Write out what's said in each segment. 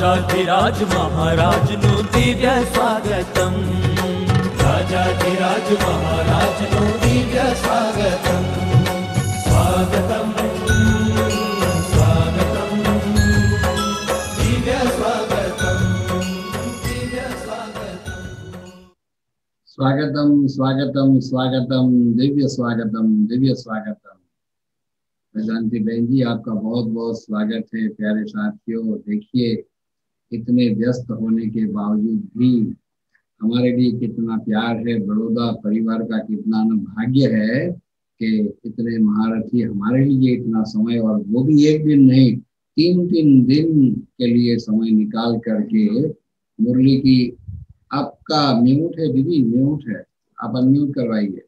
राजाधिराज महाराज नु दिव्य स्वागतम, राजाधिराज महाराज नु दिव्य स्वागतम, स्वागतम स्वागतम दिव्य स्वागतम, दिव्य स्वागतम। स्वागतम स्वागतम स्वागतम दिव्य स्वागतम, दिव्य स्वागतम। वेदांती बहन जी, आपका बहुत बहुत स्वागत है। प्यारे साथियों, देखिए इतने व्यस्त होने के बावजूद भी हमारे लिए कितना प्यार है, बड़ौदा परिवार का कितना भाग्य है कि इतने महारथी हमारे लिए इतना समय, और वो भी एक दिन नहीं, 3-3 दिन के लिए समय निकाल करके मुरली की, आपका म्यूट है दीदी, म्यूट है, आप अनम्यूट करवाइए।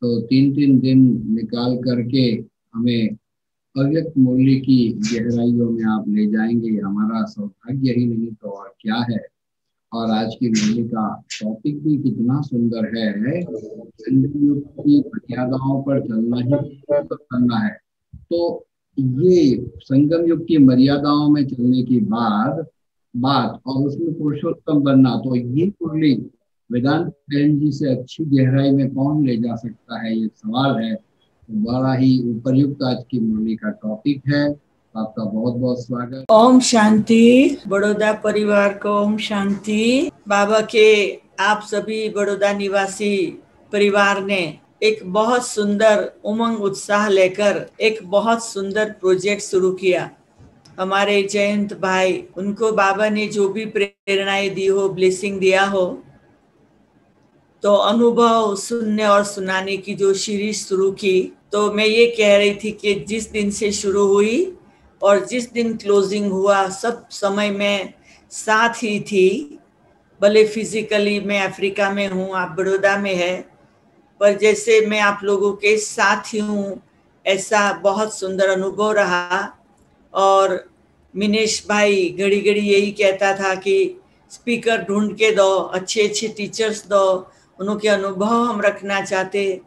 तो 3-3 दिन निकाल करके हमें अव्यक्त मुरली की गहराइयों में आप ले जाएंगे। हमारा सौभाग्य ही नहीं तो और क्या है। और आज की मुरली का टॉपिक भी कितना सुंदर है, संगम युग की मर्यादाओं पर चलना ही करना है। तो ये संगम युग की मर्यादाओं में चलने की बात और उसमें पुरुषोत्तम बनना, तो ये मुरली वेदांत बहन जी से अच्छी गहराई में कौन ले जा सकता है, ये सवाल है। बड़ा ही उपयुक्त आज की मुरली का टॉपिक है। आपका बहुत बहुत स्वागत। ओम शांति। बड़ौदा परिवार को ओम शांति। बाबा के आप सभी बड़ौदा निवासी परिवार ने एक बहुत सुंदर उमंग उत्साह लेकर एक बहुत सुंदर प्रोजेक्ट शुरू किया। हमारे जयंत भाई, उनको बाबा ने जो भी प्रेरणाएं दी हो, ब्लेसिंग दिया हो, तो अनुभव सुनने और सुनाने की जो सीरीज शुरू की, तो मैं ये कह रही थी कि जिस दिन से शुरू हुई और जिस दिन क्लोजिंग हुआ, सब समय में साथ ही थी। भले फिजिकली मैं अफ्रीका में हूँ, आप बड़ौदा में है, पर जैसे मैं आप लोगों के साथ ही हूँ, ऐसा बहुत सुंदर अनुभव रहा। और मिनेश भाई घड़ी घड़ी यही कहता था कि स्पीकर ढूंढ के दो, अच्छे अच्छे टीचर्स दो, उनके अनुभव हम रखना चाहते।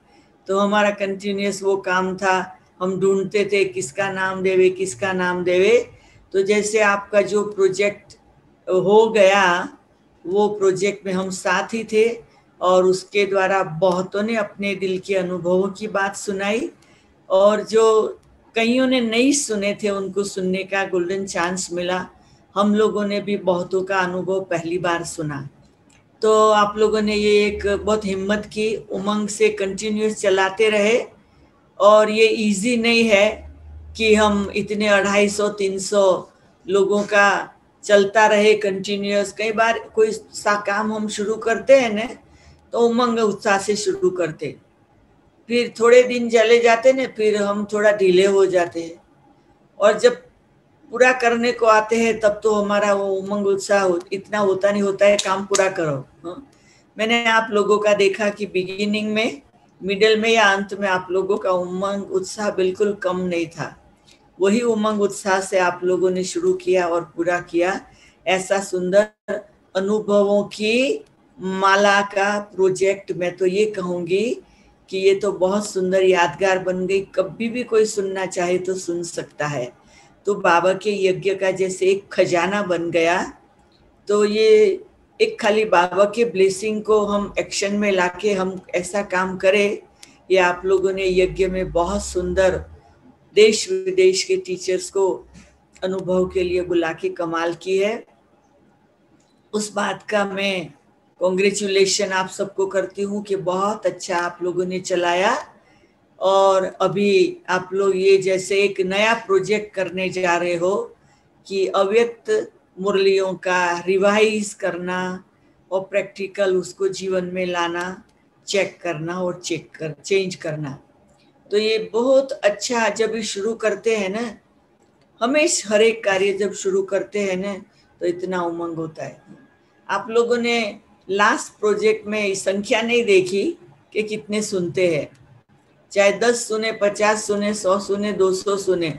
तो हमारा कंटिन्यूस वो काम था, हम ढूंढते थे किसका नाम देवे, किसका नाम देवे। तो जैसे आपका जो प्रोजेक्ट हो गया, वो प्रोजेक्ट में हम साथ ही थे और उसके द्वारा बहुतों ने अपने दिल के अनुभवों की बात सुनाई, और जो कईयों ने नहीं सुने थे उनको सुनने का गोल्डन चांस मिला। हम लोगों ने भी बहुतों का अनुभव पहली बार सुना। तो आप लोगों ने ये एक बहुत हिम्मत की, उमंग से कंटिन्यूस चलाते रहे। और ये इजी नहीं है कि हम इतने 250-300 लोगों का चलता रहे कंटिन्यूस। कई बार कोई सा काम हम शुरू करते हैं ना, तो उमंग उत्साह से शुरू करते, फिर थोड़े दिन चले जाते ना, फिर हम थोड़ा ढीले हो जाते हैं, और जब पूरा करने को आते हैं तब तो हमारा वो उमंग उत्साह इतना होता नहीं, होता है काम पूरा करो। मैंने आप लोगों का देखा कि बिगिनिंग में, मिडिल में या अंत में आप लोगों का उमंग उत्साह बिल्कुल कम नहीं था। वही उमंग उत्साह से आप लोगों ने शुरू किया और पूरा किया। ऐसा सुंदर अनुभवों की माला का प्रोजेक्ट, मैं तो ये कहूँगी कि ये तो बहुत सुंदर यादगार बन गई। कभी भी कोई सुनना चाहे तो सुन सकता है। तो बाबा के यज्ञ का जैसे एक खजाना बन गया। तो ये एक खाली बाबा के ब्लेसिंग को हम एक्शन में लाके हम ऐसा काम करें, ये आप लोगों ने यज्ञ में बहुत सुंदर देश विदेश के टीचर्स को अनुभव के लिए बुला के कमाल की है। उस बात का मैं कॉन्ग्रेचुलेशन आप सबको करती हूँ कि बहुत अच्छा आप लोगों ने चलाया। और अभी आप लोग ये जैसे एक नया प्रोजेक्ट करने जा रहे हो कि अव्यक्त मुरलियों का रिवाइज करना और प्रैक्टिकल उसको जीवन में लाना, चेक करना और चेंज करना। तो ये बहुत अच्छा, जब भी शुरू करते हैं ना, हमेशा हर एक कार्य जब शुरू करते हैं ना, तो इतना उमंग होता है। आप लोगों ने लास्ट प्रोजेक्ट में संख्या नहीं देखी कि कितने सुनते हैं, चाहे 10 सुने, 50 सुने, 100 सुने, 200 सुने,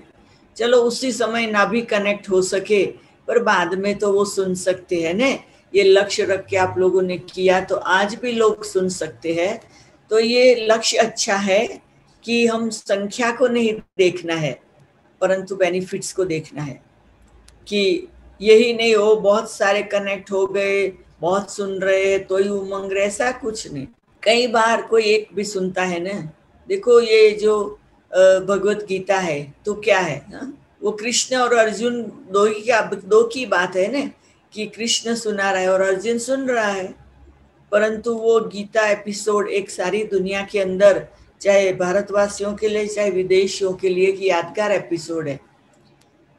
चलो उसी समय ना भी कनेक्ट हो सके, पर बाद में तो वो सुन सकते हैं ने। ये लक्ष्य रख के आप लोगों ने किया, तो आज भी लोग सुन सकते हैं। तो ये लक्ष्य अच्छा है कि हम संख्या को नहीं देखना है, परंतु बेनिफिट्स को देखना है कि यही नहीं हो बहुत सारे कनेक्ट हो गए, बहुत सुन रहे तो ही उमंग रहे, ऐसा कुछ नहीं। कई बार कोई एक भी सुनता है ना। देखो ये जो भगवत गीता है तो क्या है ना, वो कृष्ण और अर्जुन दो की बात है ना, कि कृष्ण सुना रहा है और अर्जुन सुन रहा है। परंतु वो गीता एपिसोड एक सारी दुनिया के अंदर, चाहे भारतवासियों के लिए चाहे विदेशियों के लिए, कि यादगार एपिसोड है।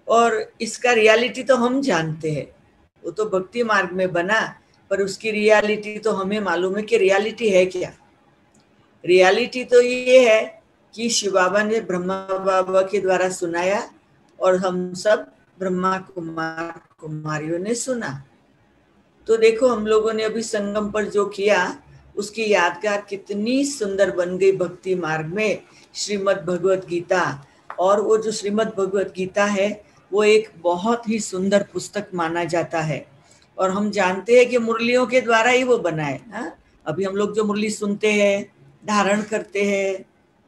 और इसका रियलिटी तो हम जानते हैं, वो तो भक्ति मार्ग में बना, पर उसकी रियलिटी तो हमें मालूम है कि रियलिटी है क्या। रियलिटी तो ये है कि शिव बाबा ने ब्रह्मा बाबा के द्वारा सुनाया और हम सब ब्रह्मा कुमार कुमारियों ने सुना। तो देखो हम लोगों ने अभी संगम पर जो किया उसकी यादगार कितनी सुंदर बन गई भक्ति मार्ग में, श्रीमद् भगवत गीता। और वो जो श्रीमद् भगवत गीता है वो एक बहुत ही सुंदर पुस्तक माना जाता है। और हम जानते हैं कि मुरलियों के द्वारा ही वो बना है। हाँ? अभी हम लोग जो मुरली सुनते हैं, धारण करते हैं,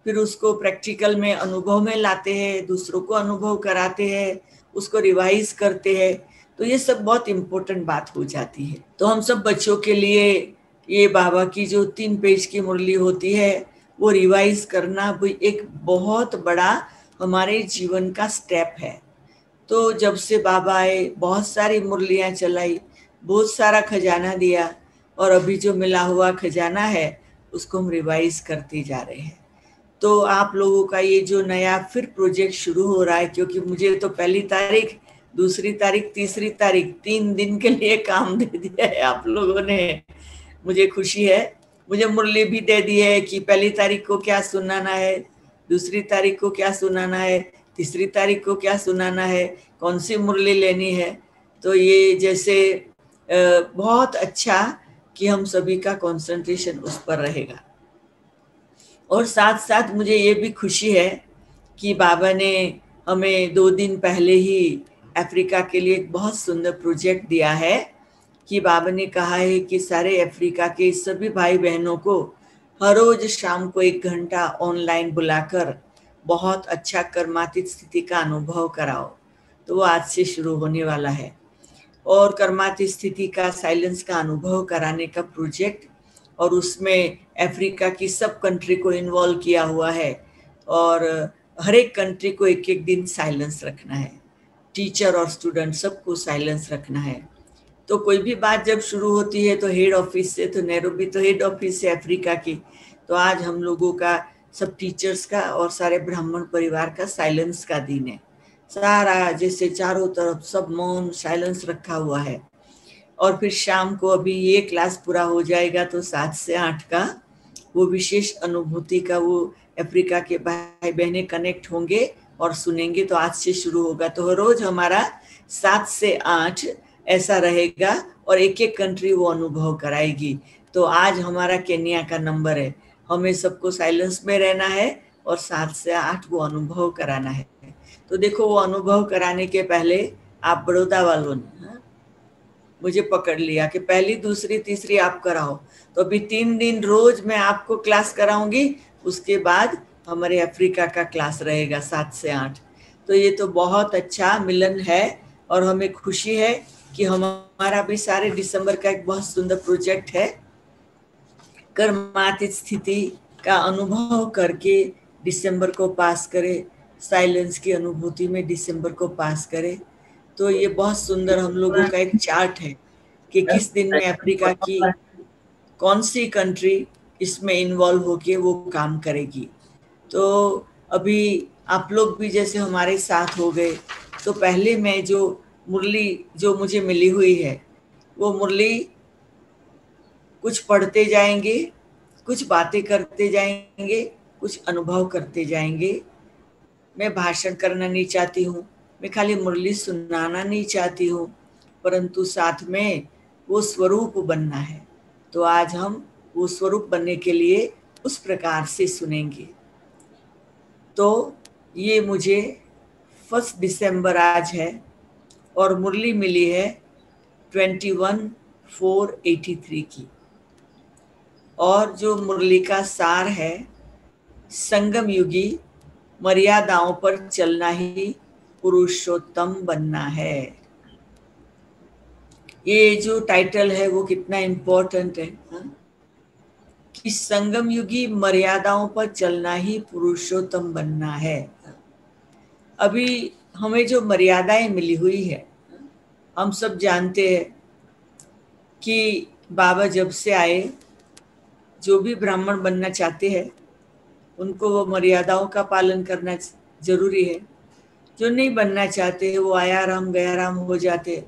फिर उसको प्रैक्टिकल में अनुभव में लाते हैं, दूसरों को अनुभव कराते हैं, उसको रिवाइज करते हैं, तो ये सब बहुत इम्पोर्टेंट बात हो जाती है। तो हम सब बच्चों के लिए ये बाबा की जो 3 पेज की मुरली होती है वो रिवाइज करना भी एक बहुत बड़ा हमारे जीवन का स्टेप है। तो जब से बाबा आए बहुत सारी मुरलियाँ चलाई, बहुत सारा खजाना दिया, और अभी जो मिला हुआ खजाना है उसको हम रिवाइज करते जा रहे हैं। तो आप लोगों का ये जो नया फिर प्रोजेक्ट शुरू हो रहा है, क्योंकि मुझे तो 1 तारीख, 2 तारीख, 3 तारीख 3 दिन के लिए काम दे दिया है आप लोगों ने। मुझे खुशी है। मुझे मुरली भी दे दी है कि 1 तारीख को क्या सुनाना है, 2 तारीख को क्या सुनाना है, 3 तारीख को क्या सुनाना है, कौन सी मुरली लेनी है। तो ये जैसे बहुत अच्छा कि हम सभी का कंसंट्रेशन उस पर रहेगा। और साथ साथ मुझे ये भी खुशी है कि बाबा ने हमें 2 दिन पहले ही अफ्रीका के लिए एक बहुत सुंदर प्रोजेक्ट दिया है, कि बाबा ने कहा है कि सारे अफ्रीका के सभी भाई बहनों को हर रोज शाम को 1 घंटा ऑनलाइन बुलाकर बहुत अच्छा कर्मातीत स्थिति का अनुभव कराओ। तो वो आज से शुरू होने वाला है। और कर्मातीत स्थिति का, साइलेंस का अनुभव कराने का प्रोजेक्ट, और उसमें अफ्रीका की सब कंट्री को इन्वॉल्व किया हुआ है। और हर एक कंट्री को 1-1 दिन साइलेंस रखना है, टीचर और स्टूडेंट सबको साइलेंस रखना है। तो कोई भी बात जब शुरू होती है तो हेड ऑफिस से, तो नैरोबी तो हेड ऑफिस है अफ्रीका की, तो आज हम लोगों का, सब टीचर्स का और सारे ब्राह्मण परिवार का साइलेंस का दिन है। सारा जैसे चारों तरफ सब मौन साइलेंस रखा हुआ है। और फिर शाम को अभी ये क्लास पूरा हो जाएगा तो 7 से 8 का वो विशेष अनुभूति का वो अफ्रीका के भाई बहनें कनेक्ट होंगे और सुनेंगे। तो आज से शुरू होगा, तो हर रोज हमारा 7 से 8 ऐसा रहेगा और 1-1 कंट्री वो अनुभव कराएगी। तो आज हमारा केन्या का नंबर है, हमें सबको साइलेंस में रहना है और 7 से 8 वो अनुभव कराना है। तो देखो वो अनुभव कराने के पहले आप बड़ौदा वालों ने मुझे पकड़ लिया कि 1, 2, 3 आप कराओ। तो अभी 3 दिन रोज मैं आपको क्लास कराऊंगी, उसके बाद हमारे अफ्रीका का क्लास रहेगा 7 से 8। तो ये तो बहुत अच्छा मिलन है और हमें खुशी है कि हमारा भी सारे दिसंबर का एक बहुत सुंदर प्रोजेक्ट है, कर्मातीत स्थिति का अनुभव करके दिसंबर को पास करे, साइलेंस की अनुभूति में दिसंबर को पास करे। तो ये बहुत सुंदर हम लोगों का एक चार्ट है कि किस दिन में अफ्रीका की कौन सी कंट्री इसमें इन्वॉल्व होके वो काम करेगी। तो अभी आप लोग भी जैसे हमारे साथ हो गए, तो पहले मैं जो मुरली जो मुझे मिली हुई है वो मुरली कुछ पढ़ते जाएंगे, कुछ बातें करते जाएंगे, कुछ अनुभव करते जाएंगे। मैं भाषण करना नहीं चाहती हूँ, मैं खाली मुरली सुनाना नहीं चाहती हूँ, परंतु साथ में वो स्वरूप बनना है। तो आज हम वो स्वरूप बनने के लिए उस प्रकार से सुनेंगे। तो ये मुझे 1 दिसंबर आज है और मुरली मिली है 21/4/83 की। और जो मुरली का सार है, संगम युगी मर्यादाओं पर चलना ही पुरुषोत्तम बनना है। ये जो टाइटल है वो कितना इम्पोर्टेंट है, हाँ? कि संगम युगी मर्यादाओं पर चलना ही पुरुषोत्तम बनना है। अभी हमें जो मर्यादाएं मिली हुई है, हम सब जानते हैं कि बाबा जब से आए, जो भी ब्राह्मण बनना चाहते हैं उनको वो मर्यादाओं का पालन करना जरूरी है। जो नहीं बनना चाहते वो आया राम गया राम हो जाते,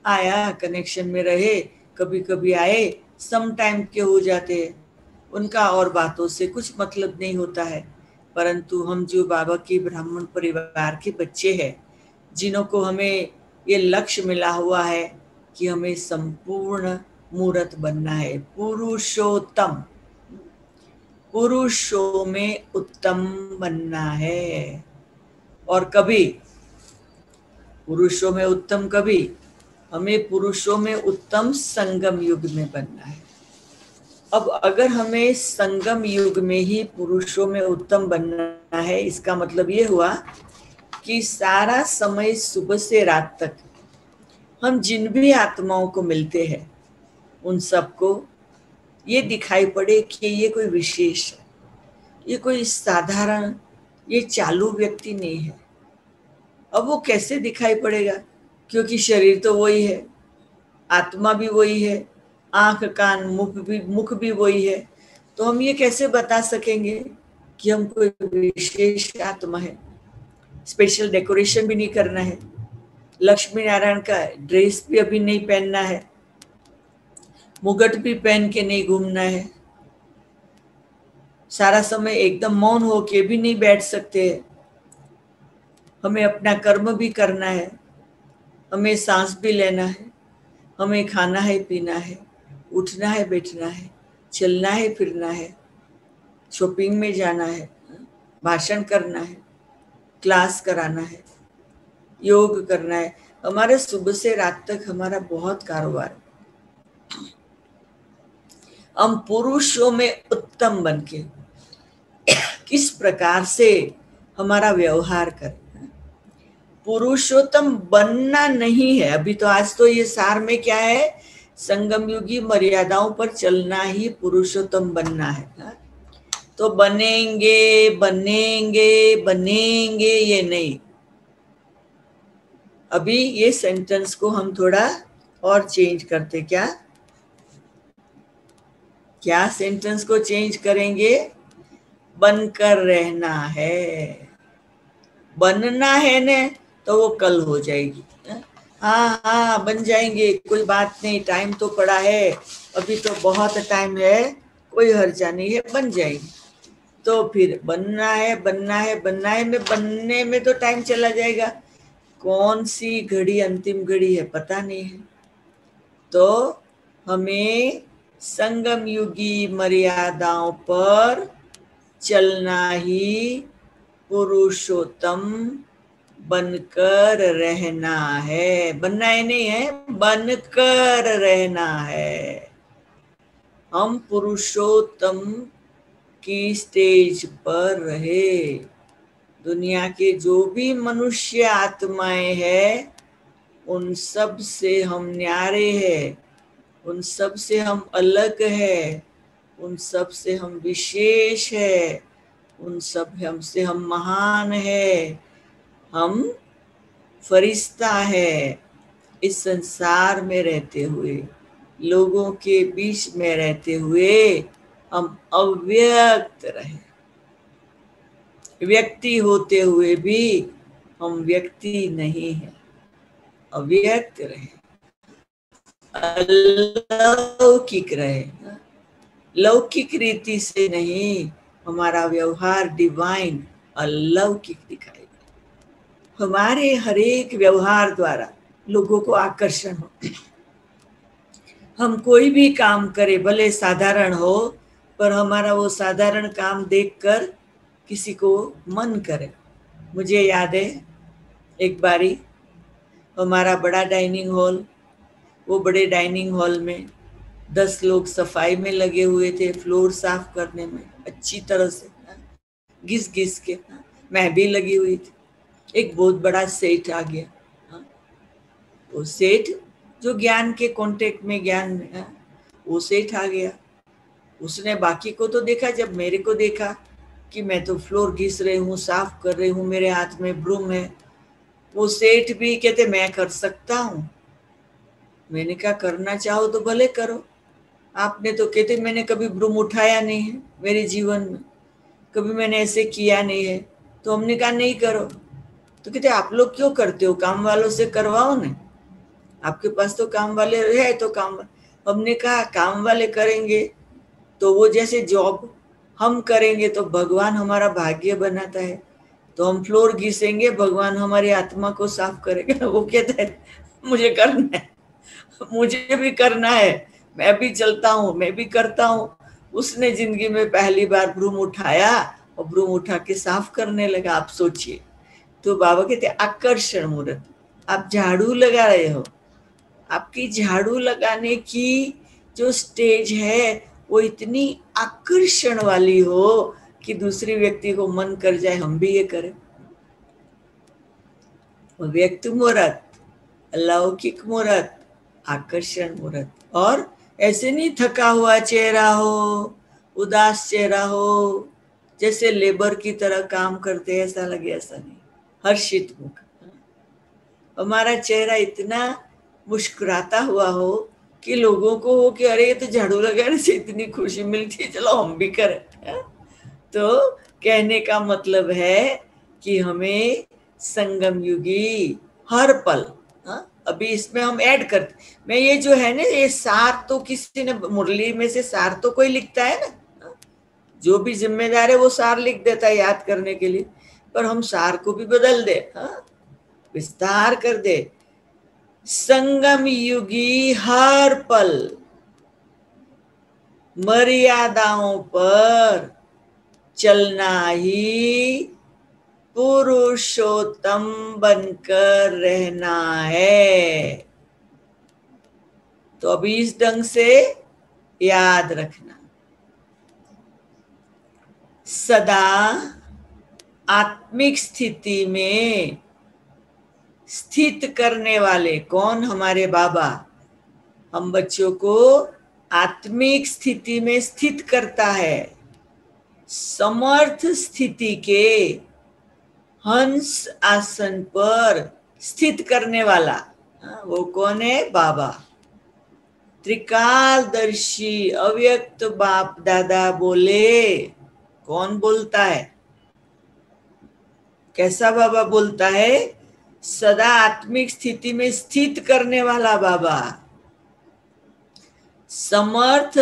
आया कनेक्शन में रहे, कभी कभी आए, सम टाइम के हो जाते हैं, उनका और बातों से कुछ मतलब नहीं होता है। परंतु हम जो बाबा के ब्राह्मण परिवार के बच्चे हैं, जिन्हों को हमें ये लक्ष्य मिला हुआ है कि हमें संपूर्ण मूर्त बनना है, पुरुषोत्तम, पुरुषों में उत्तम बनना है। और कभी पुरुषों में उत्तम, कभी हमें पुरुषों में उत्तम संगम युग में बनना है। अब अगर हमें संगम युग में ही पुरुषों में उत्तम बनना है, इसका मतलब ये हुआ कि सारा समय सुबह से रात तक हम जिन भी आत्माओं को मिलते हैं उन सबको ये दिखाई पड़े कि ये कोई विशेष है, ये कोई साधारण, ये चालू व्यक्ति नहीं है। अब वो कैसे दिखाई पड़ेगा? क्योंकि शरीर तो वही है, आत्मा भी वही है, आंख कान मुख भी वही है। तो हम ये कैसे बता सकेंगे कि हम कोई विशेष आत्मा है? स्पेशल डेकोरेशन भी नहीं करना है, लक्ष्मी नारायण का ड्रेस भी अभी नहीं पहनना है, मुगट भी पहन के नहीं घूमना है, सारा समय एकदम मौन होके भी नहीं बैठ सकते। हमें अपना कर्म भी करना है, हमें सांस भी लेना है, हमें खाना है पीना है, उठना है बैठना है, चलना है फिरना है, शॉपिंग में जाना है, भाषण करना है, क्लास कराना है, योग करना है। हमारे सुबह से रात तक हमारा बहुत कारोबार है। हम पुरुषों में उत्तम बनके किस प्रकार से हमारा व्यवहार करें। पुरुषोत्तम बनना नहीं है अभी तो। आज तो ये सार में क्या है, संगम युगी मर्यादाओं पर चलना ही पुरुषोत्तम बनना है। तो बनेंगे बनेंगे बनेंगे ये नहीं। अभी ये सेंटेंस को हम थोड़ा और चेंज करते। क्या सेंटेंस को चेंज करेंगे? बनकर रहना है। बनना है ने तो वो कल हो जाएगी। हाँ हाँ बन जाएंगे, कोई बात नहीं, टाइम तो पड़ा है, अभी तो बहुत टाइम है, कोई हर्जा नहीं है, बन जाएगी। तो फिर बनना है बनना है बनना है में बनने में तो टाइम चला जाएगा। कौन सी घड़ी अंतिम घड़ी है पता नहीं है। तो हमें संगम युगी मर्यादाओं पर चलना ही पुरुषोत्तम बनकर रहना है। बनना है नहीं है, बनकर रहना है। हम पुरुषोत्तम की स्टेज पर रहे। दुनिया के जो भी मनुष्य आत्माएं हैं उन सब से हम न्यारे हैं, उन सब से हम अलग है, उन सब से हम विशेष है, उन सब हमसे हम महान है। हम फरिश्ता है। इस संसार में रहते हुए, लोगों के बीच में रहते हुए हम अव्यक्त रहे। व्यक्ति होते हुए भी हम व्यक्ति नहीं है, अव्यक्त रहे, अलौकिक रहे। लौकिक रीति से नहीं, हमारा व्यवहार डिवाइन अलौकिक दिखाई दे। हमारे हर एक व्यवहार द्वारा लोगों को आकर्षण हो। हम कोई भी काम करें, भले साधारण हो, पर हमारा वो साधारण काम देखकर किसी को मन करे। मुझे याद है एक बारी हमारा बड़ा डाइनिंग हॉल, वो बड़े डाइनिंग हॉल में 10 लोग सफाई में लगे हुए थे, फ्लोर साफ करने में अच्छी तरह से घिस घिस के। मैं भी लगी हुई थी। एक बहुत बड़ा सेठ आ गया। वो सेठ जो ज्ञान के कांटेक्ट में ज्ञान में वो सेठ आ गया। उसने बाकी को तो देखा, जब मेरे को देखा कि मैं तो फ्लोर घिस रही हूँ, साफ कर रही हूँ, मेरे हाथ में ब्रूम है, वो सेठ भी कहते मैं कर सकता हूँ। मैंने कहा करना चाहो तो भले करो। आपने तो कहते मैंने कभी ब्रूम उठाया नहीं है मेरे जीवन में, कभी मैंने ऐसे किया नहीं है। तो हमने कहा नहीं करो। तो कहते आप लोग क्यों करते हो, काम वालों से करवाओ ना, आपके पास तो काम वाले है तो काम। हमने कहा काम वाले करेंगे तो वो जैसे जॉब हम करेंगे तो भगवान हमारा भाग्य बनाता है, तो हम फ्लोर घिसेंगे, भगवान हमारी आत्मा को साफ करेगा। वो कहता है मुझे करना है, मुझे भी करना है, मैं भी चलता हूँ, मैं भी करता हूँ। उसने जिंदगी में पहली बार ब्रूम उठाया और ब्रूम उठा के साफ करने लगा। आप सोचिए। तो बाबा कहते आकर्षण मुहूर्त, आप झाड़ू लगा रहे हो, आपकी झाड़ू लगाने की जो स्टेज है वो इतनी आकर्षण वाली हो कि दूसरी व्यक्ति को मन कर जाए हम भी ये करें। व्यक्त मुहूर्त, अलौकिक मुहूर्त, आकर्षण मुहूर्त। और ऐसे नहीं थका हुआ चेहरा हो, उदास चेहरा हो, जैसे लेबर की तरह काम करते ऐसा लगे, ऐसा नहीं, हर्षित मुख। हमारा चेहरा इतना मुस्कुराता हुआ हो कि लोगों को हो कि अरे ये तो झाड़ू लगाने से इतनी खुशी मिलती है, चलो हम भी करें। तो कहने का मतलब है कि हमें संगम युगी हर पल, अभी इसमें हम ऐड करते, मैं ये जो है ना ये सार तो किसी ने मुरली में से सार तो कोई लिखता है ना, जो भी जिम्मेदार है वो सार लिख देता है याद करने के लिए, पर हम सार को भी बदल दे, विस्तार कर दे। संगम युगी हर पल मर्यादाओं पर चलना ही पुरुषोत्तम बनकर रहना है। तो अभी इस ढंग से याद रखना, सदा आत्मिक स्थिति में स्थित करने वाले कौन, हमारे बाबा हम बच्चों को आत्मिक स्थिति में स्थित करता है। समर्थ स्थिति के हंस आसन पर स्थित करने वाला वो कौन है, बाबा। त्रिकालदर्शी अव्यक्त बाप दादा बोले, कौन बोलता है, कैसा बाबा बोलता है, सदा आत्मिक स्थिति में स्थित करने वाला बाबा, समर्थ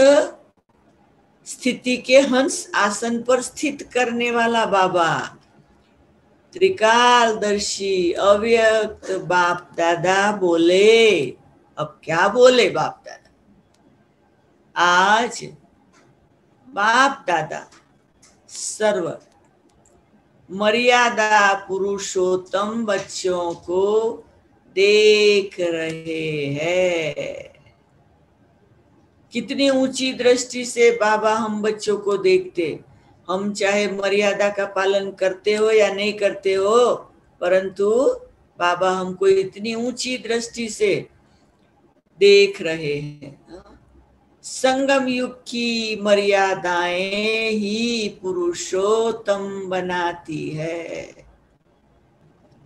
स्थिति के हंस आसन पर स्थित करने वाला बाबा, त्रिकालदर्शी अव्यक्त बाप दादा बोले। अब क्या बोले बाप दादा, आज बाप दादा सर्व मर्यादा पुरुषोत्तम बच्चों को देख रहे हैं। कितनी ऊंची दृष्टि से बाबा हम बच्चों को देखते। हम चाहे मर्यादा का पालन करते हो या नहीं करते हो, परंतु बाबा हमको इतनी ऊंची दृष्टि से देख रहे हैं। संगम युग की मर्यादाएं ही पुरुषोत्तम बनाती है।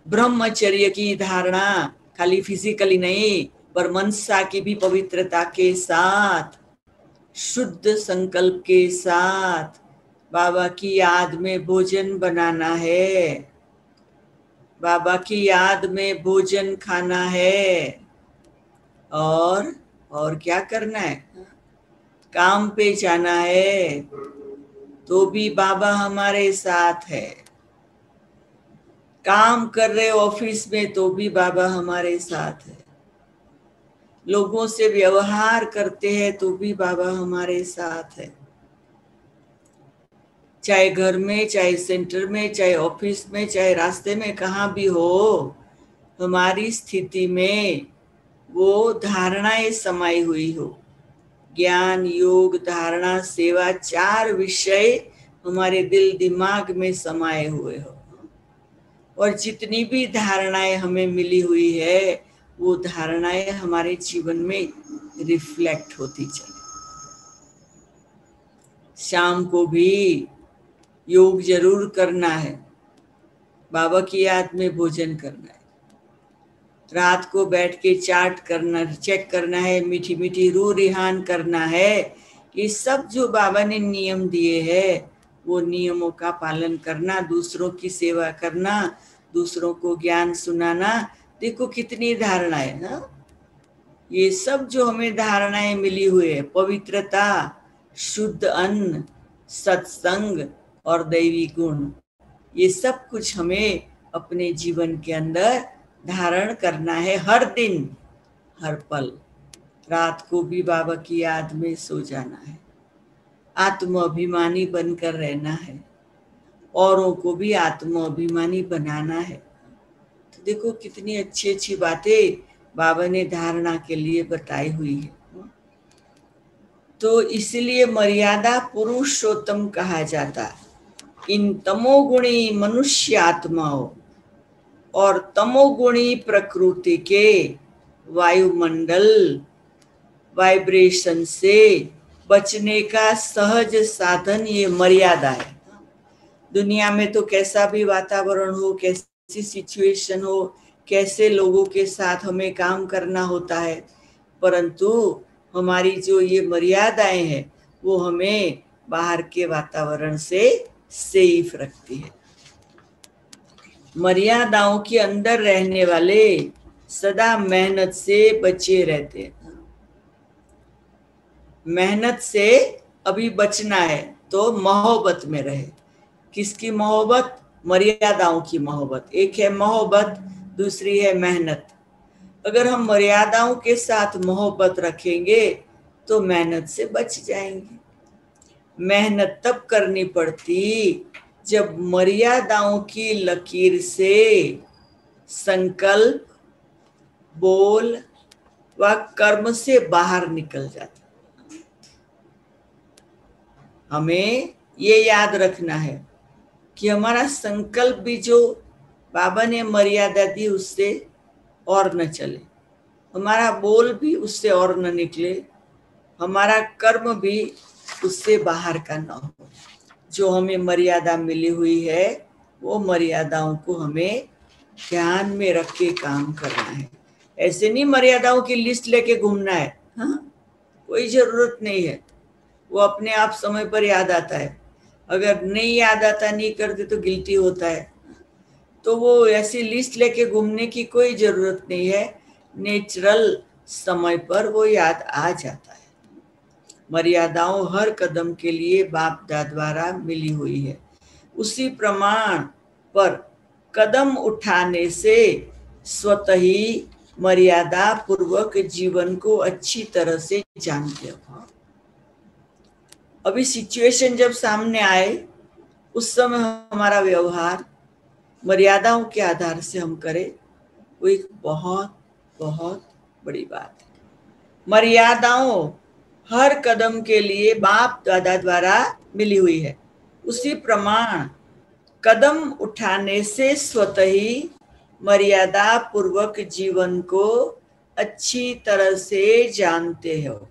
ब्रह्मचर्य की धारणा खाली फिजिकली नहीं पर मनसा की भी पवित्रता के साथ, शुद्ध संकल्प के साथ बाबा की याद में भोजन बनाना है, बाबा की याद में भोजन खाना है। और क्या करना है, काम पे जाना है तो भी बाबा हमारे साथ है, काम कर रहे ऑफिस में तो भी बाबा हमारे साथ है, लोगों से व्यवहार करते हैं तो भी बाबा हमारे साथ है, चाहे घर में, चाहे सेंटर में, चाहे ऑफिस में, चाहे रास्ते में, कहाँ भी हो, हमारी स्थिति में वो धारणाएं समाई हुई हो। ज्ञान, योग, धारणा, सेवा, 4 विषय हमारे दिल दिमाग में समाये हुए हो। और जितनी भी धारणाएं हमें मिली हुई है वो धारणाएं हमारे जीवन में रिफ्लेक्ट होती चले। शाम को भी योग जरूर करना है, बाबा की याद में भोजन करना है, रात को बैठ के चाट करना, चेक करना है, मीठी मीठी रूह रिहान करना है। ये सब जो बाबा ने नियम दिए हैं वो नियमों का पालन करना, दूसरों की सेवा करना, दूसरों को ज्ञान सुनाना। देखो कितनी धारणाएं ना, ये सब जो हमें धारणाएं मिली हुई है, पवित्रता, शुद्ध अन्न, सत्संग और दैवी गुण, ये सब कुछ हमें अपने जीवन के अंदर धारण करना है। हर दिन, हर पल, रात को भी बाबा की याद में सो जाना है, आत्म अभिमानी बनकर रहना है, औरों को भी आत्म अभिमानी बनाना है। तो देखो कितनी अच्छी अच्छी बातें बाबा ने धारणा के लिए बताई हुई है। तो इसलिए मर्यादा पुरुषोत्तम कहा जाता है। इन तमोगुणी मनुष्य आत्माओं और तमोगुणी प्रकृति के वायुमंडल वाइब्रेशन से बचने का सहज साधन ये मर्यादा है। दुनिया में तो कैसा भी वातावरण हो, कैसी सिचुएशन हो, कैसे लोगों के साथ हमें काम करना होता है, परंतु हमारी जो ये मर्यादाएं हैं वो हमें बाहर के वातावरण से सेफ रखती है। मर्यादाओं के अंदर रहने वाले सदा मेहनत से बचे रहते हैं। मेहनत से अभी बचना है तो मोहब्बत में रहे। किसकी मोहब्बत? मर्यादाओं की मोहब्बत। एक है मोहब्बत, दूसरी है मेहनत। अगर हम मर्यादाओं के साथ मोहब्बत रखेंगे तो मेहनत से बच जाएंगे। मेहनत तब करनी पड़ती जब मर्यादाओं की लकीर से संकल्प, बोल व कर्म से बाहर निकल जाता। हमें ये याद रखना है कि हमारा संकल्प भी जो बाबा ने मर्यादा दी उससे और न चले, हमारा बोल भी उससे और न निकले, हमारा कर्म भी उससे बाहर का न हो। जो हमें मर्यादा मिली हुई है वो मर्यादाओं को हमें ध्यान में रख के काम करना है। ऐसे नहीं मर्यादाओं की लिस्ट लेके घूमना है, हाँ, कोई जरूरत नहीं है। वो अपने आप समय पर याद आता है। अगर नहीं याद आता, नहीं करते तो गिल्टी होता है। तो वो ऐसी लिस्ट लेके घूमने की कोई जरूरत नहीं है। नेचुरल समय पर वो याद आ जाता है। मर्यादाओं हर कदम के लिए बाप दादा द्वारा मिली हुई है। उसी प्रमाण पर कदम उठाने से स्वतः ही मर्यादा पूर्वक जीवन को अच्छी तरह से जानते हो। अभी सिचुएशन जब सामने आए उस समय हमारा व्यवहार मर्यादाओं के आधार से हम करें, वो एक बहुत बहुत बड़ी बात है। मर्यादाओं हर कदम के लिए बाप दादा द्वारा मिली हुई है। उसी प्रमाण कदम उठाने से स्वतः ही मर्यादा पूर्वक जीवन को अच्छी तरह से जानते हो।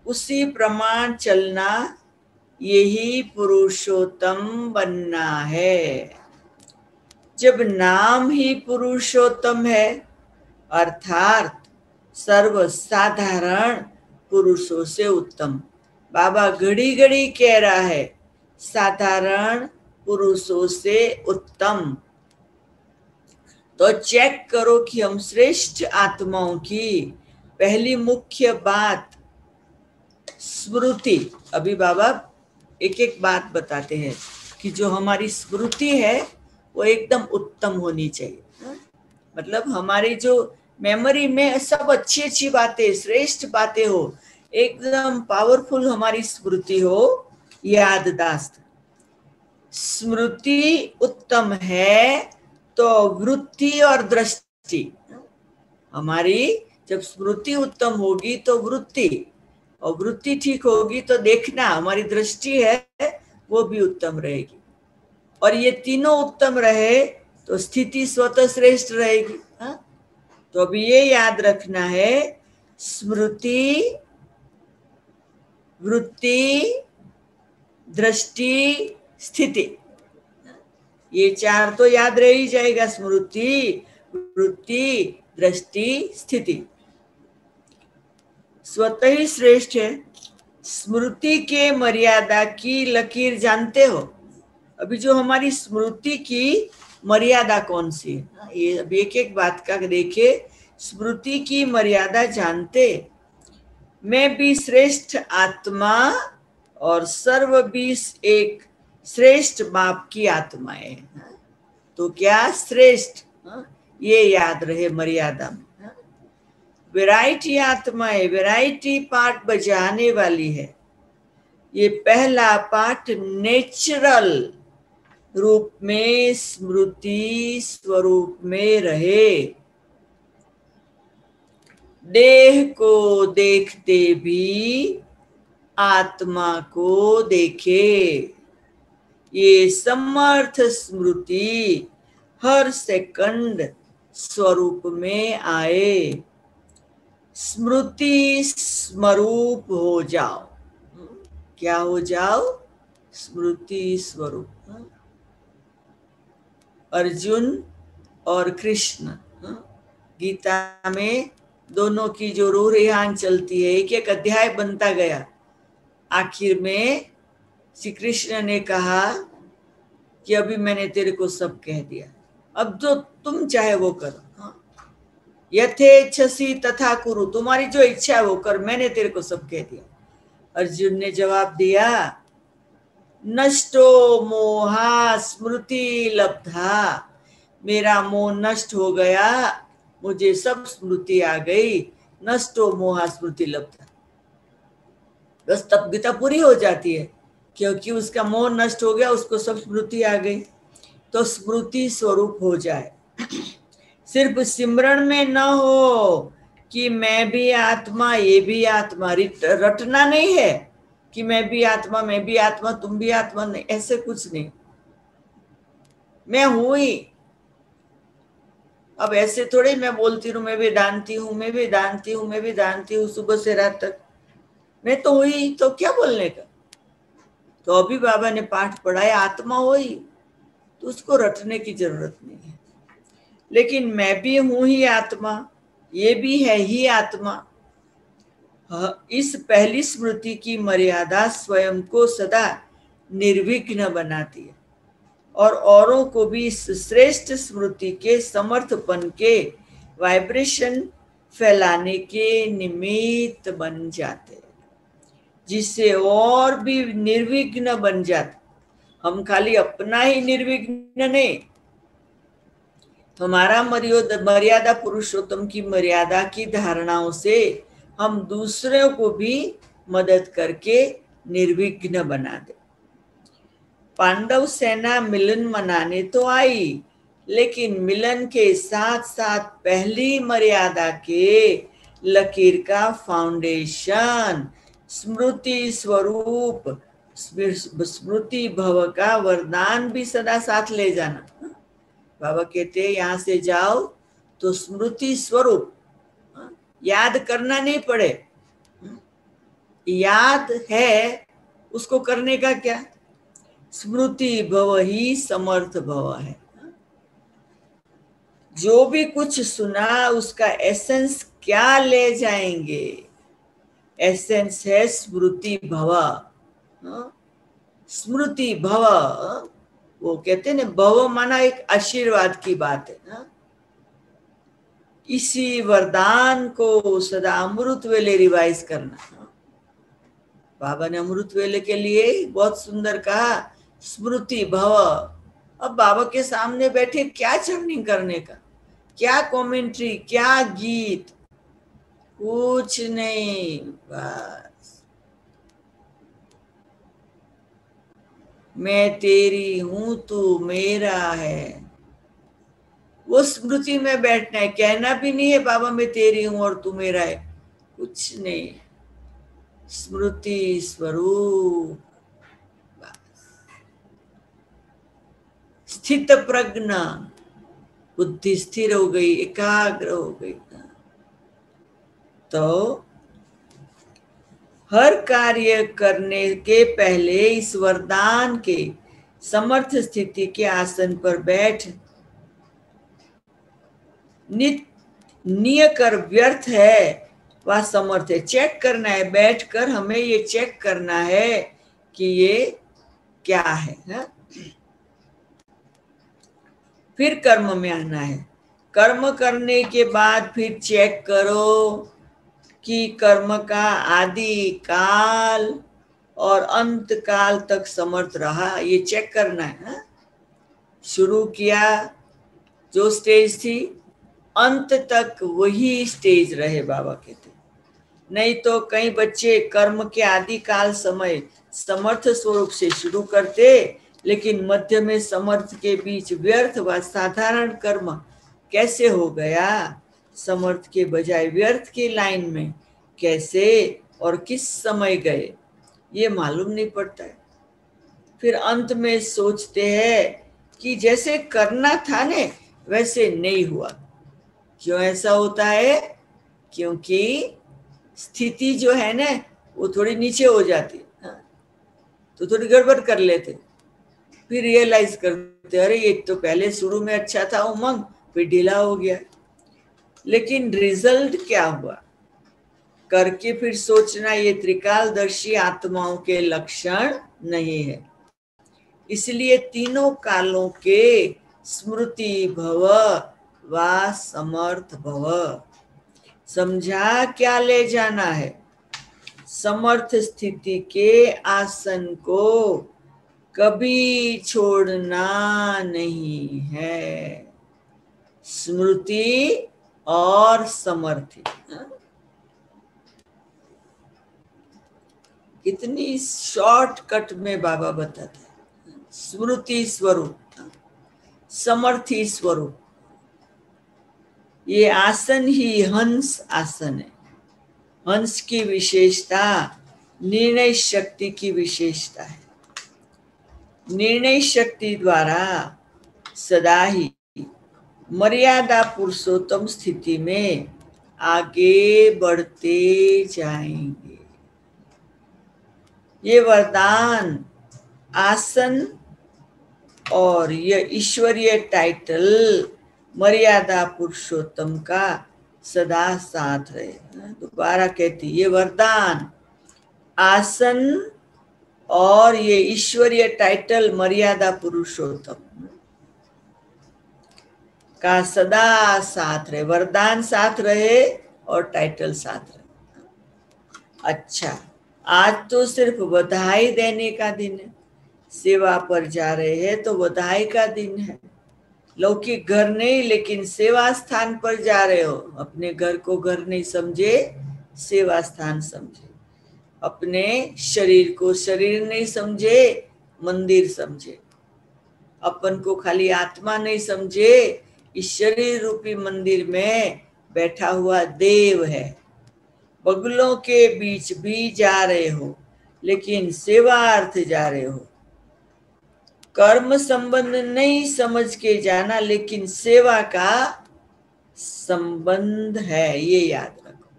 उसी प्रमाण चलना यही पुरुषोत्तम बनना है। जब नाम ही पुरुषोत्तम है, अर्थात सर्वसाधारण पुरुषों से उत्तम। बाबा घड़ी घड़ी कह रहा है साधारण पुरुषों से उत्तम। तो चेक करो कि हम श्रेष्ठ आत्माओं की पहली मुख्य बात स्मृति। अभी बाबा एक एक बात बताते हैं कि जो हमारी स्मृति है वो एकदम उत्तम होनी चाहिए। मतलब हमारी जो मेमोरी में सब अच्छी अच्छी बातें, श्रेष्ठ बातें हो, एकदम पावरफुल हमारी स्मृति हो, याददाश्त। स्मृति उत्तम है तो वृत्ति और दृष्टि, हमारी जब स्मृति उत्तम होगी तो वृत्ति, और वृत्ति ठीक होगी तो देखना, हमारी दृष्टि है वो भी उत्तम रहेगी। और ये तीनों उत्तम रहे तो स्थिति स्वतः श्रेष्ठ रहेगी। हाँ? तो अभी ये याद रखना है, स्मृति, वृत्ति, दृष्टि, स्थिति, ये चार तो याद रह ही जाएगा। स्मृति, वृत्ति, दृष्टि, स्थिति स्वतः ही श्रेष्ठ है। स्मृति के मर्यादा की लकीर जानते हो? अभी जो हमारी स्मृति की मर्यादा कौन सी है, ये अभी एक एक बात का देखे। स्मृति की मर्यादा जानते, मैं भी श्रेष्ठ आत्मा और सर्व भी एक श्रेष्ठ बाप की आत्मा है। तो क्या श्रेष्ठ, ये याद रहे मर्यादा में। वैरायटी आत्मा है, वैरायटी पार्ट बजाने वाली है। ये पहला पार्ट नेचुरल रूप में स्मृति स्वरूप में रहे, देह को देखते भी आत्मा को देखे। ये समर्थ स्मृति हर सेकंड स्वरूप में आए। स्मृति स्वरूप हो जाओ। क्या हो जाओ? स्मृति स्वरूप। अर्जुन और कृष्ण, गीता में दोनों की जो रूहान चलती है, एक एक अध्याय बनता गया। आखिर में श्री कृष्ण ने कहा कि अभी मैंने तेरे को सब कह दिया, अब जो तुम चाहे वो करो। यथेच्छसि तथा कुरु, तुम्हारी जो इच्छा है वो कर, मैंने तेरे को सब कह दिया। अर्जुन ने जवाब दिया, नष्टो मोहा स्मृति लब्धा, मेरा मोह नष्ट हो गया, मुझे सब स्मृति आ गई। नष्टो मोहा स्मृति लब्धा, बस तब गीता पूरी हो जाती है, क्योंकि उसका मोह नष्ट हो गया, उसको सब स्मृति आ गई। तो स्मृति स्वरूप हो जाए। सिर्फ सिमरण में न हो कि मैं भी आत्मा, ये भी आत्मा, रटना नहीं है कि मैं भी आत्मा, मैं भी आत्मा, तुम भी आत्मा, नहीं, ऐसे कुछ नहीं। मैं हूं ही। अब ऐसे थोड़े मैं बोलती हूँ मैं भी जानती हूँ, मैं भी जानती हूँ, मैं भी जानती हूँ, सुबह से रात तक मैं तो हुई, तो क्या बोलने का। तो अभी बाबा ने पाठ पढ़ाया, आत्मा हो ही, तो उसको रटने की जरूरत नहीं है। लेकिन मैं भी हूं ही आत्मा, ये भी है ही आत्मा। इस पहली स्मृति की मर्यादा स्वयं को सदा निर्विघ्न बनाती है और औरों को भी इस श्रेष्ठ स्मृति के समर्थपन के वाइब्रेशन फैलाने के निमित्त बन जाते हैं, जिससे और भी निर्विघ्न बन जाते। हम खाली अपना ही निर्विघ्न नहीं, हमारा मर्यादा पुरुषोत्तम की मर्यादा की धारणाओं से हम दूसरों को भी मदद करके निर्विघ्न बना दे। पांडव सेना मिलन मनाने तो आई, लेकिन मिलन के साथ साथ पहली मर्यादा के लकीर का फाउंडेशन स्मृति स्वरूप, स्मृति भव का वरदान भी सदा साथ ले जाना। बाबा कहते हैं यहाँ से जाओ तो स्मृति स्वरूप, याद करना नहीं पड़े, याद है उसको करने का क्या। स्मृति भव ही समर्थ भव है। जो भी कुछ सुना उसका एसेंस क्या ले जाएंगे, एसेंस है स्मृति भव। स्मृति भव, वो कहते हैं ना, भव माना एक आशीर्वाद की बात है ना। इसी वरदान को सदा अमृत वेले रिवाइज करना। बाबा ने अमृत वेले के लिए बहुत सुंदर कहा, स्मृति भव। अब बाबा के सामने बैठे क्या चर्निंग करने का, क्या कमेंट्री, क्या गीत, कुछ नहीं, बस मैं तेरी हूं तू मेरा है, वो स्मृति में बैठना है। कहना भी नहीं है बाबा मैं तेरी हूं और तू मेरा है, कुछ नहीं, स्मृति स्वरूप, स्थित प्रज्ञ, बुद्धि स्थिर हो गई, एकाग्र हो गई। तो हर कार्य करने के पहले इस वरदान के समर्थ स्थिति के आसन पर बैठ निय कर व्यर्थ है वह समर्थ है। चेक करना है, बैठकर हमें ये चेक करना है कि ये क्या है, हा? फिर कर्म में आना है। कर्म करने के बाद फिर चेक करो कि कर्म का आदि काल और अंत काल तक समर्थ रहा, ये चेक करना है, हा? शुरू किया जो स्टेज थी, अंत तक वही स्टेज रहे, बाबा कहते। नहीं तो कई बच्चे कर्म के आदि काल समय समर्थ स्वरूप से शुरू करते, लेकिन मध्य में समर्थ के बीच व्यर्थ व साधारण कर्म कैसे हो गया, समर्थ के बजाय व्यर्थ की लाइन में कैसे और किस समय गए, ये मालूम नहीं पड़ता है। फिर अंत में सोचते हैं कि जैसे करना था ने वैसे नहीं हुआ। क्यों ऐसा होता है? क्योंकि स्थिति जो है ना वो थोड़ी नीचे हो जाती, तो थोड़ी गड़बड़ कर लेते, फिर रियलाइज करते अरे ये तो पहले शुरू में अच्छा था उमंग, फिर ढीला हो गया। लेकिन रिजल्ट क्या हुआ करके फिर सोचना, ये त्रिकालदर्शी आत्माओं के लक्षण नहीं है। इसलिए तीनों कालों के स्मृति भव व समर्थ भव। समझा क्या ले जाना है? समर्थ स्थिति के आसन को कभी छोड़ना नहीं है। स्मृति और समर्थि, कितनी शॉर्टकट में बाबा बताते हैं। स्मृति स्वरूप, समर्थी स्वरूप, ये आसन ही हंस आसन है। हंस की विशेषता निर्णय शक्ति की विशेषता है। निर्णय शक्ति द्वारा सदा ही मर्यादा पुरुषोत्तम स्थिति में आगे बढ़ते जाएंगे। ये वरदान आसन और यह ईश्वरीय टाइटल मर्यादा पुरुषोत्तम का सदा साथ रहे। दोबारा कहती, ये वरदान आसन और ये ईश्वरीय टाइटल मर्यादा पुरुषोत्तम का सदा साथ रहे। वरदान साथ रहे और टाइटल साथ रहे। अच्छा, आज तो सिर्फ बधाई देने का दिन है। सेवा पर जा रहे हैं तो बधाई का दिन है। लौकिक घर नहीं, लेकिन सेवा स्थान पर जा रहे हो। अपने घर को घर नहीं समझे, सेवा स्थान समझे। अपने शरीर को शरीर नहीं समझे, मंदिर समझे। अपन को खाली आत्मा नहीं समझे, इस शरीर रूपी मंदिर में बैठा हुआ देव है। बगलों के बीच भी जा रहे हो, लेकिन सेवार्थ जा रहे हो। कर्म संबंध नहीं समझ के जाना, लेकिन सेवा का संबंध है, ये याद रखो।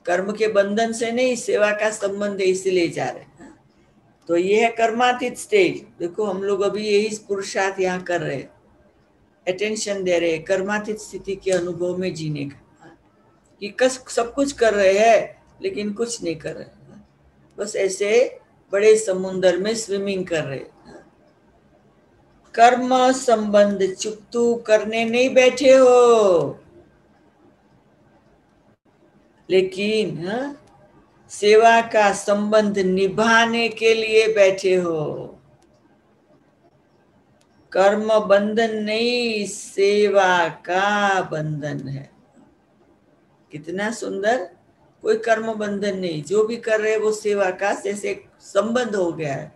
कर्म के बंधन से नहीं, सेवा का संबंध है, इसलिए जा रहे हैं। तो ये है कर्मातीत स्टेज। देखो हम लोग अभी यही पुरुषार्थ यहाँ कर रहे हैं, अटेंशन दे रहे हैं कर्मातीत स्थिति के अनुभव में जीने का। कि सब कुछ कर रहे हैं लेकिन कुछ नहीं कर रहे, बस ऐसे बड़े समुंदर में स्विमिंग कर रहे। कर्म संबंध चुकतू करने नहीं बैठे हो, लेकिन सेवा का संबंध निभाने के लिए बैठे हो। कर्म बंधन नहीं, सेवा का बंधन है। कितना सुंदर, कोई कर्म बंधन नहीं, जो भी कर रहे वो सेवा का जैसे संबंध हो गया है।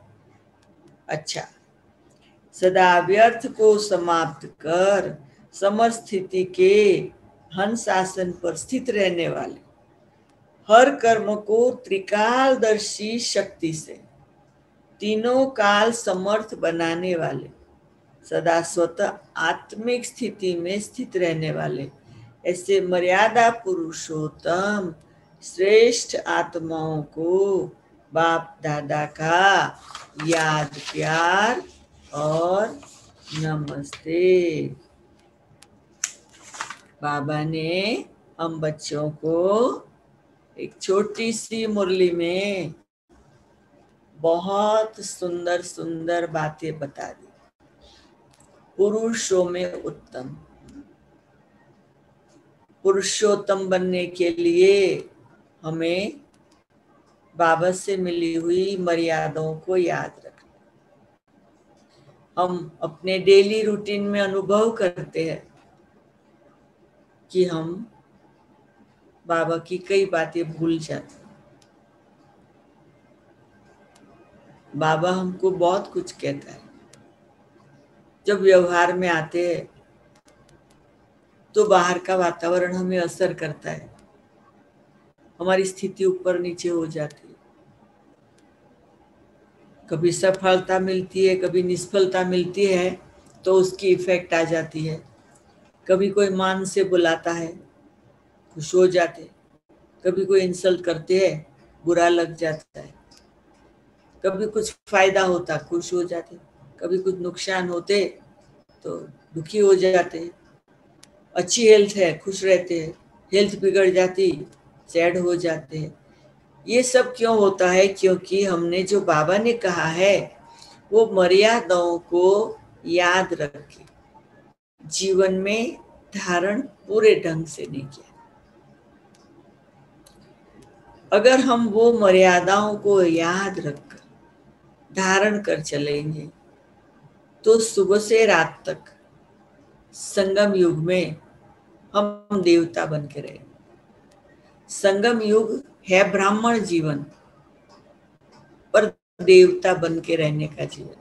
अच्छा, सदा व्यर्थ को समाप्त कर समर स्थिति के हंस आसन पर स्थित रहने वाले, हर कर्म को त्रिकालदर्शी शक्ति से तीनों काल समर्थ बनाने वाले, सदा स्वतः आत्मिक स्थिति में स्थित रहने वाले ऐसे मर्यादा पुरुषोत्तम श्रेष्ठ आत्माओं को बाप दादा का याद प्यार और नमस्ते। बाबा ने हम बच्चों को एक छोटी सी मुरली में बहुत सुंदर सुंदर बातें बता दी। पुरुषों में उत्तम, पुरुषोत्तम बनने के लिए हमें बाबा से मिली हुई मर्यादाओं को याद रखना। हम अपने डेली रूटीन में अनुभव करते हैं कि हम बाबा की कई बातें भूल जाते हैं। बाबा हमको बहुत कुछ कहता है। जब व्यवहार में आते हैं तो बाहर का वातावरण हमें असर करता है, हमारी स्थिति ऊपर नीचे हो जाती है। कभी सफलता मिलती है, कभी निष्फलता मिलती है तो उसकी इफेक्ट आ जाती है। कभी कोई मान से बुलाता है, खुश हो जाते। कभी कोई इंसल्ट करते हैं, बुरा लग जाता है। कभी कुछ फायदा होता, खुश हो जाते। कभी कुछ नुकसान होते तो दुखी हो जाते। अच्छी हेल्थ है, खुश रहते हैं। हेल्थ बिगड़ जाती, सैड हो जाते हैं। ये सब क्यों होता है? क्योंकि हमने जो बाबा ने कहा है वो मर्यादाओं को याद रखे, जीवन में धारण पूरे ढंग से नहीं किया। अगर हम वो मर्यादाओं को याद रखकर धारण कर चलेंगे तो सुबह से रात तक संगम युग में हम देवता बन के रहेंगे। संगम युग है ब्राह्मण जीवन, पर देवता बन के रहने का जीवन।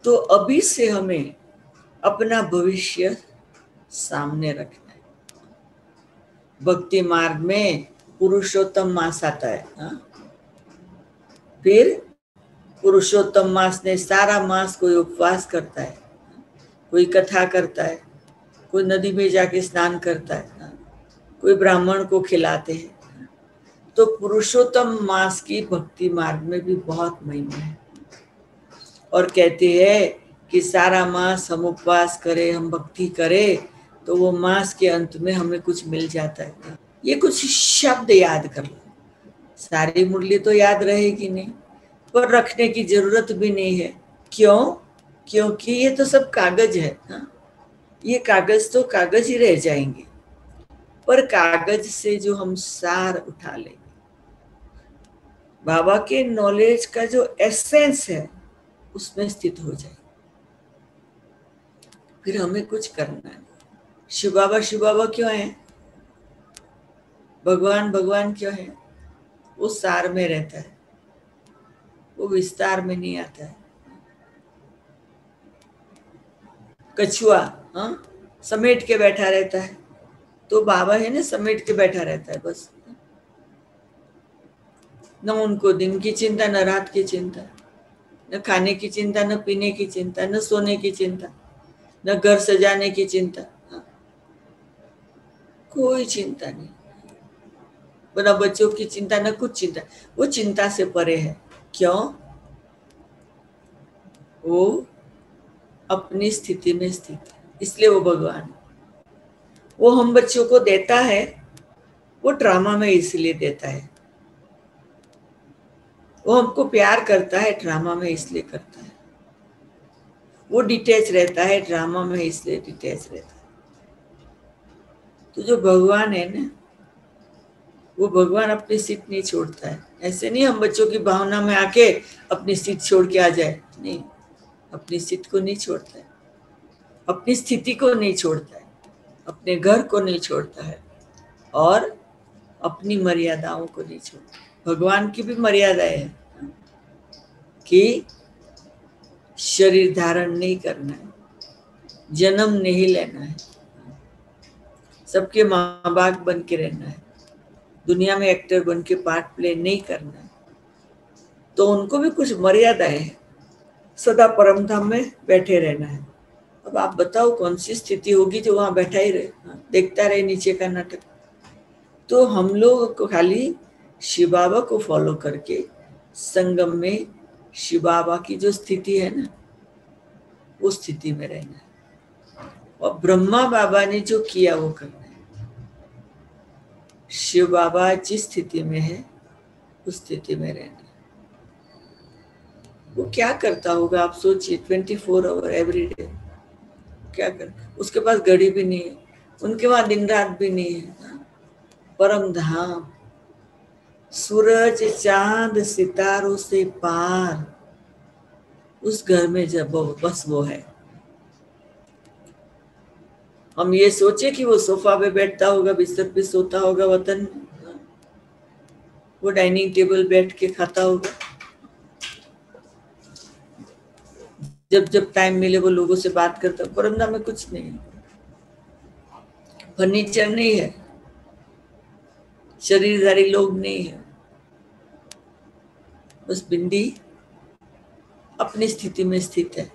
तो अभी से हमें अपना भविष्य सामने रखना है। भक्ति मार्ग में पुरुषोत्तम मास आता है। फिर पुरुषोत्तम मास ने सारा मास कोई उपवास करता है, कोई कथा करता है, कोई नदी में जाके स्नान करता है, कोई ब्राह्मण को खिलाते हैं। तो पुरुषोत्तम मास की भक्ति मार्ग में भी बहुत महिमा है। और कहते हैं कि सारा मास हम उपवास करें, हम भक्ति करें तो वो मास के अंत में हमें कुछ मिल जाता है। ये कुछ शब्द याद कर लो, सारी मुरली तो याद रहेगी नहीं, पर रखने की जरूरत भी नहीं है। क्यों? क्योंकि ये तो सब कागज है। ये कागज तो कागज ही रह जाएंगे, पर कागज से जो हम सार उठा लेंगे, बाबा के नॉलेज का जो एसेंस है उसमें स्थित हो जाए, फिर हमें कुछ करना है। शिव बाबा क्यों है? भगवान भगवान क्यों है? वो सार में रहता है, वो विस्तार में नहीं आता है। कछुआ समेट के बैठा रहता है, तो बाबा है ना, समेट के बैठा रहता है बस। न उनको दिन की चिंता, न रात की चिंता, न खाने की चिंता, न पीने की चिंता, न सोने की चिंता, न घर सजाने की चिंता, कोई चिंता नहीं। न बच्चों की चिंता, न कुछ चिंता। वो चिंता से परे है। क्यों? वो अपनी स्थिति में स्थित है, इसलिए वो भगवान। वो हम बच्चों को देता है, वो ड्रामा में इसलिए देता है। वो हमको प्यार करता है, ड्रामा में इसलिए करता है। वो डिटैच रहता है, ड्रामा में इसलिए डिटैच रहता है। तो जो भगवान है ना, वो भगवान अपनी सीट नहीं छोड़ता है। ऐसे नहीं हम बच्चों की भावना में आके अपनी सीट छोड़ के आ जाए, नहीं, अपनी सीट को नहीं छोड़ता है, अपनी स्थिति को नहीं छोड़ता है, अपने घर को नहीं छोड़ता है, और अपनी मर्यादाओं को नहीं छोड़ता। भगवान की भी मर्यादाएं है कि शरीर धारण नहीं करना है, जन्म नहीं लेना है, सबके माँ बाप बन के रहना है, दुनिया में एक्टर बन के पार्ट प्ले नहीं करना है। तो उनको भी कुछ मर्यादाएं है। सदा परम धाम में बैठे रहना है। अब आप बताओ कौन सी स्थिति होगी जो वहां बैठा ही रहे, देखता रहे नीचे का नाटक। तो हम लोग को खाली शिव बाबा को फॉलो करके संगम में शिव बाबा की जो स्थिति है ना, उस स्थिति में रहना है। और ब्रह्मा बाबा ने जो किया वो करना है। शिव बाबा जिस स्थिति में है उस स्थिति में रहना है। वो क्या करता होगा आप सोचिए, 24 आवर एवरी डे क्या कर, उसके पास घड़ी भी नहीं है, उनके वहां दिन रात भी नहीं है। परम धाम, सूरज चांद सितारों से पार, उस घर में जब बस वो है। हम ये सोचे कि वो सोफा पे बैठता होगा, बिस्तर पे सोता होगा वतन में, वो डाइनिंग टेबल बैठ के खाता होगा, जब जब टाइम मिले वो लोगों से बात करता। परमधाम में कुछ नहीं है, फर्नीचर नहीं है, शरीरधारी लोग नहीं है, बस बिंदी अपनी स्थिति में स्थित है।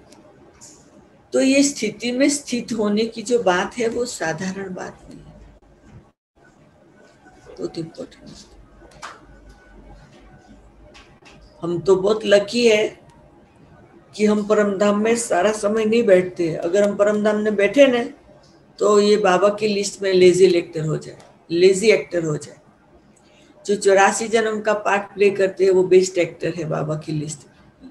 तो ये स्थिति में स्थित होने की जो बात है वो साधारण बात नहीं है, बहुत इम्पोर्टेंट। हम तो बहुत लकी है कि हम परमधाम में सारा समय नहीं बैठते। अगर हम परमधाम में बैठे ना तो ये बाबा की लिस्ट में लेजी एक्टर हो जाए, लेजी एक्टर हो जाए। जो 84 जन्म का पार्ट प्ले करते हैं वो बेस्ट एक्टर है बाबा की लिस्ट में।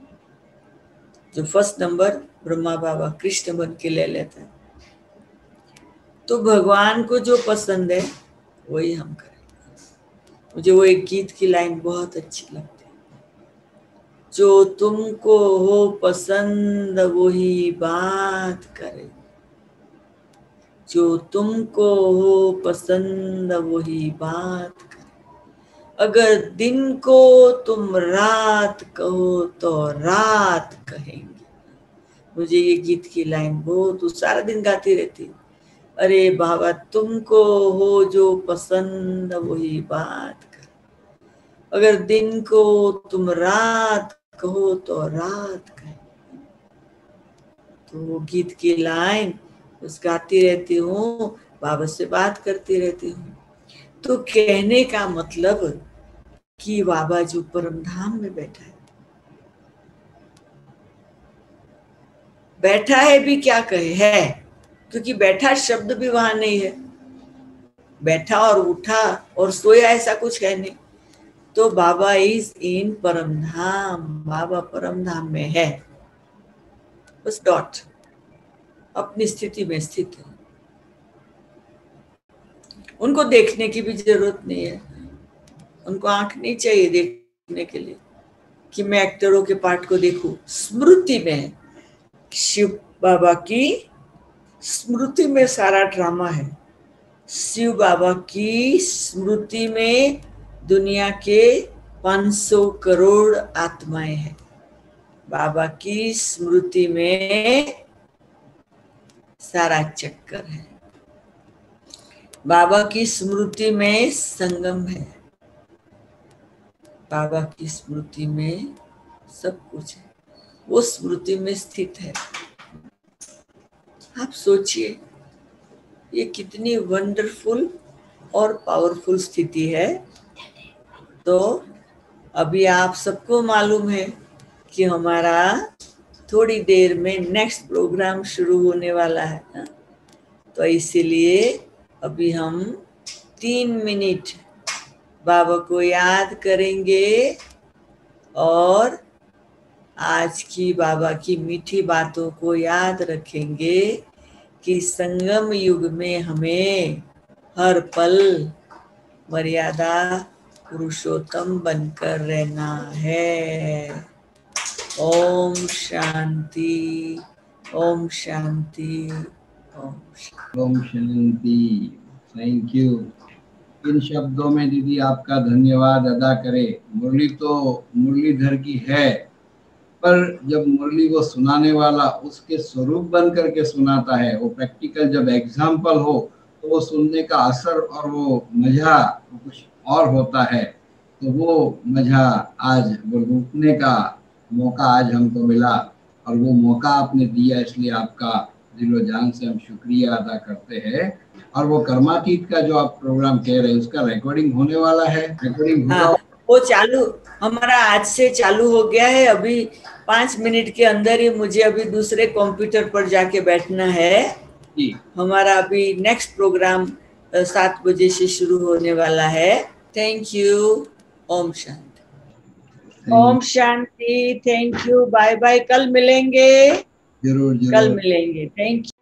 जो फर्स्ट नंबर ब्रह्मा बाबा कृष्ण बन के ले लेता है। तो भगवान को जो पसंद है वही हम करें। मुझे वो एक गीत की लाइन बहुत अच्छी लगती है, जो तुमको हो पसंद वही बात करे, जो तुमको हो पसंद वही बात करे। अगर दिन को तुम रात कहो तो रात कहेंगे। मुझे ये गीत की लाइन बहुत सारा दिन गाती रहती है। अरे बाबा तुमको हो जो पसंद वही बात कर, अगर दिन को तुम रात कहो तो रात कहे। तो वो गीत की लाइन बस गाती रहती हूँ, बाबा से बात करती रहती हूँ। तो कहने का मतलब कि बाबा जो परमधाम में बैठा है, बैठा है भी क्या कहे है, क्योंकि बैठा शब्द भी वहां नहीं है। बैठा और उठा और सोया ऐसा कुछ है नहीं। तो बाबा इज इन परमधाम, बाबा परमधाम में है, बस डॉट, अपनी स्थिति में स्थित है। उनको देखने की भी जरूरत नहीं है, उनको आंख नहीं चाहिए देखने के लिए कि मैं एक्टरों के पार्ट को देखूं। स्मृति में, शिव बाबा की स्मृति में सारा ड्रामा है। शिव बाबा की स्मृति में दुनिया के 500 करोड़ आत्माएं हैं। बाबा की स्मृति में सारा चक्कर है। बाबा की स्मृति में संगम है। बाबा की स्मृति में सब कुछ है, वो स्मृति में स्थित है। आप सोचिए ये कितनी वंडरफुल और पावरफुल स्थिति है। तो अभी आप सबको मालूम है कि हमारा थोड़ी देर में नेक्स्ट प्रोग्राम शुरू होने वाला है ना? तो इसीलिए अभी हम 3 मिनट बाबा को याद करेंगे और आज की बाबा की मीठी बातों को याद रखेंगे कि संगम युग में हमें हर पल मर्यादा पुरुषोत्तम बनकर रहना है। ओम शांति, ओम शांति, ओम शांति। ओम शांति। Thank you. इन शब्दों में दीदी आपका धन्यवाद अदा करें। मुरली तो मुरलीधर की है, पर जब मुरली वो सुनाने वाला उसके स्वरूप बन करके सुनाता है, वो प्रैक्टिकल जब एग्जाम्पल हो तो वो सुनने का असर और वो मजा कुछ और होता है। तो वो मजा आज वो लूटने का मौका आज हमको मिला और वो मौका आपने दिया, इसलिए आपका दिलो जान से हम शुक्रिया अदा करते हैं। और वो कर्मातीत का जो आप प्रोग्राम कह रहे हैं उसका रिकॉर्डिंग होने वाला है, रिकॉर्डिंग हाँ, होगा? वो चालू हमारा आज से चालू हो गया है। अभी 5 मिनट के अंदर ही मुझे अभी दूसरे कंप्यूटर पर जाके बैठना है। जी, हमारा अभी नेक्स्ट प्रोग्राम 7 बजे से शुरू होने वाला है। Thank you. ओम शांति। ओम शांति। Thank you. Bye bye. कल मिलेंगे। जरूर कल जरूर। मिलेंगे। Thank you.